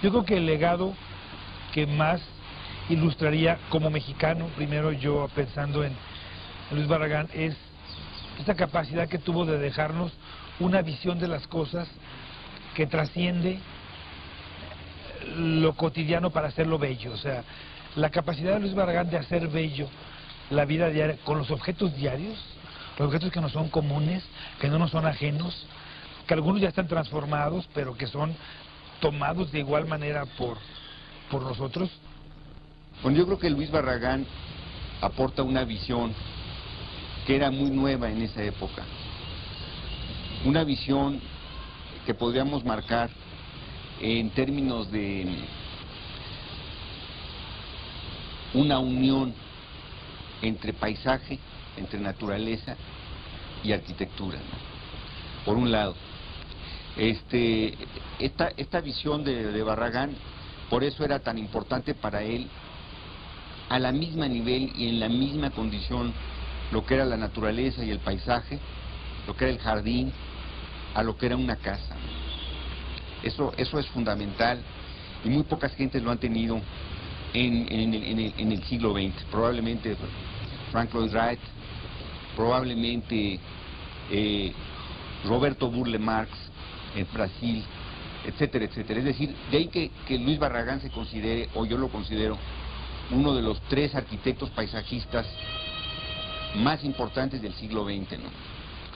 Yo creo que el legado que más ilustraría como mexicano, primero yo pensando en Luis Barragán, es esta capacidad que tuvo de dejarnos una visión de las cosas que trasciende lo cotidiano para hacerlo bello. O sea, la capacidad de Luis Barragán de hacer bello la vida diaria con los objetos diarios, los objetos que no son comunes, que no nos son ajenos, que algunos ya están transformados, pero que son tomados de igual manera por nosotros. Bueno, yo creo que Luis Barragán aporta una visión que era muy nueva en esa época. Una visión que podríamos marcar en términos de una unión entre paisaje, entre naturaleza y arquitectura, ¿no? Por un lado. Esta visión de Barragán, por eso era tan importante para él, a la misma nivel y en la misma condición, lo que era la naturaleza y el paisaje, lo que era el jardín, a lo que era una casa. Eso es fundamental y muy pocas gentes lo han tenido en el siglo XX. Probablemente Frank Lloyd Wright, probablemente Roberto Burle Marx en Brasil, etcétera, etcétera. Es decir, de ahí que Luis Barragán se considere, o yo lo considero, uno de los 3 arquitectos paisajistas más importantes del siglo XX, ¿no?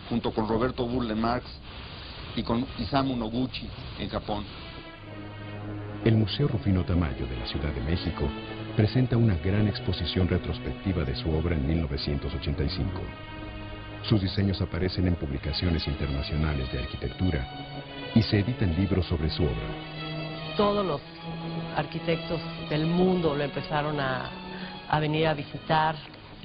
Junto con Roberto Burle Marx y con Isamu Noguchi en Japón. El Museo Rufino Tamayo de la Ciudad de México presenta una gran exposición retrospectiva de su obra en 1985. Sus diseños aparecen en publicaciones internacionales de arquitectura y se editan libros sobre su obra. Todos los arquitectos del mundo lo empezaron a venir a visitar,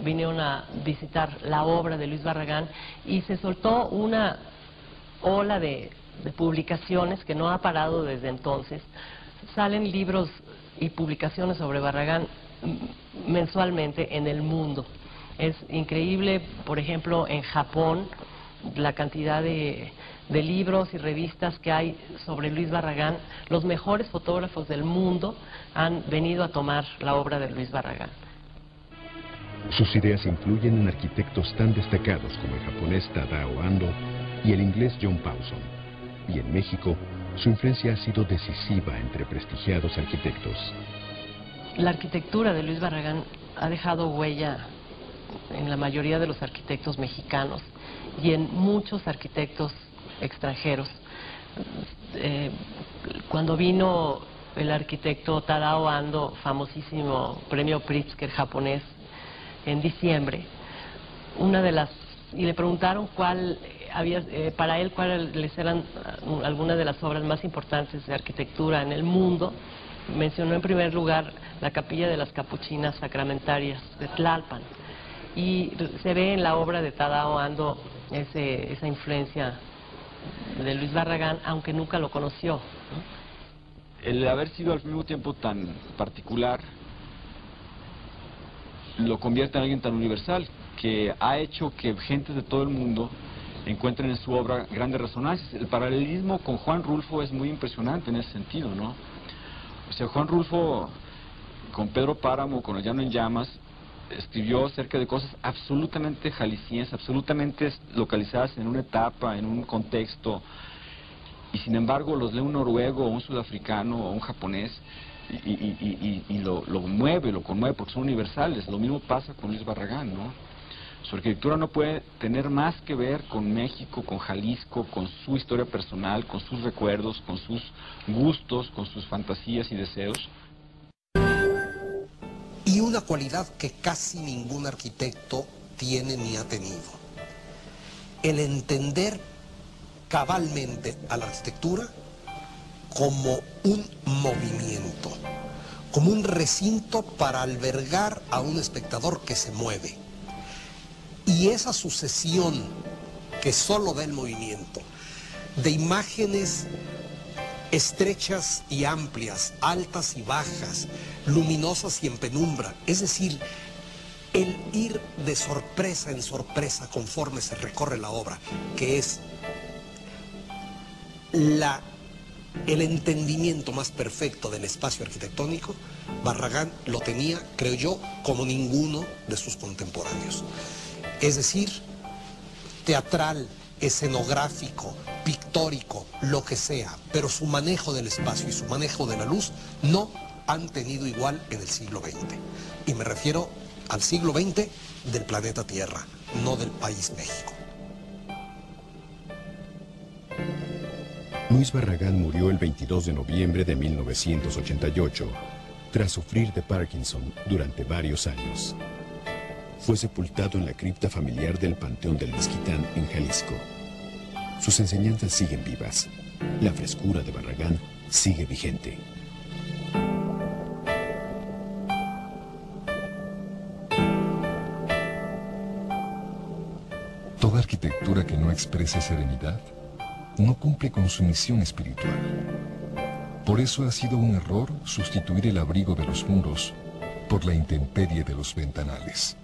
vinieron a visitar la obra de Luis Barragán y se soltó una ola de publicaciones que no ha parado desde entonces. Salen libros y publicaciones sobre Barragán mensualmente en el mundo. Es increíble, por ejemplo, en Japón, la cantidad de libros y revistas que hay sobre Luis Barragán. Los mejores fotógrafos del mundo han venido a tomar la obra de Luis Barragán. Sus ideas influyen en arquitectos tan destacados como el japonés Tadao Ando y el inglés John Pawson. Y en México, su influencia ha sido decisiva entre prestigiados arquitectos. La arquitectura de Luis Barragán ha dejado huella en la mayoría de los arquitectos mexicanos y en muchos arquitectos extranjeros. Cuando vino el arquitecto Tadao Ando, famosísimo premio Pritzker japonés, en diciembre, y le preguntaron para él cuáles eran algunas de las obras más importantes de arquitectura en el mundo. Mencionó en primer lugar la Capilla de las Capuchinas Sacramentarias de Tlalpan, y se ve en la obra de Tadao Ando esa influencia de Luis Barragán, aunque nunca lo conoció, ¿no? El haber sido al mismo tiempo tan particular lo convierte en alguien tan universal, que ha hecho que gentes de todo el mundo encuentren en su obra grandes resonancias. El paralelismo con Juan Rulfo es muy impresionante en ese sentido, ¿no? O sea, Juan Rulfo, con Pedro Páramo, con El Llano en Llamas, escribió acerca de cosas absolutamente jaliscienses, absolutamente localizadas en una etapa, en un contexto, y sin embargo los lee un noruego, o un sudafricano, o un japonés, y lo mueve, lo conmueve, porque son universales. Lo mismo pasa con Luis Barragán, ¿no? Su arquitectura no puede tener más que ver con México, con Jalisco, con su historia personal, con sus recuerdos, con sus gustos, con sus fantasías y deseos. Y una cualidad que casi ningún arquitecto tiene ni ha tenido: el entender cabalmente a la arquitectura como un movimiento, como un recinto para albergar a un espectador que se mueve. Y esa sucesión que solo da el movimiento, de imágenes estrechas y amplias, altas y bajas, luminosas y en penumbra, es decir, el ir de sorpresa en sorpresa conforme se recorre la obra, que es la el entendimiento más perfecto del espacio arquitectónico, Barragán lo tenía, creo yo, como ninguno de sus contemporáneos. Es decir, teatral, escenográfico, pictórico, lo que sea, pero su manejo del espacio y su manejo de la luz no han tenido igual en el siglo XX. Y me refiero al siglo XX del planeta Tierra, no del país México. Luis Barragán murió el 22 de noviembre de 1988, tras sufrir de Parkinson durante varios años. Fue sepultado en la cripta familiar del Panteón del Mezquitán, en Jalisco. Sus enseñanzas siguen vivas. La frescura de Barragán sigue vigente. Toda arquitectura que no exprese serenidad no cumple con su misión espiritual. Por eso ha sido un error sustituir el abrigo de los muros por la intemperie de los ventanales.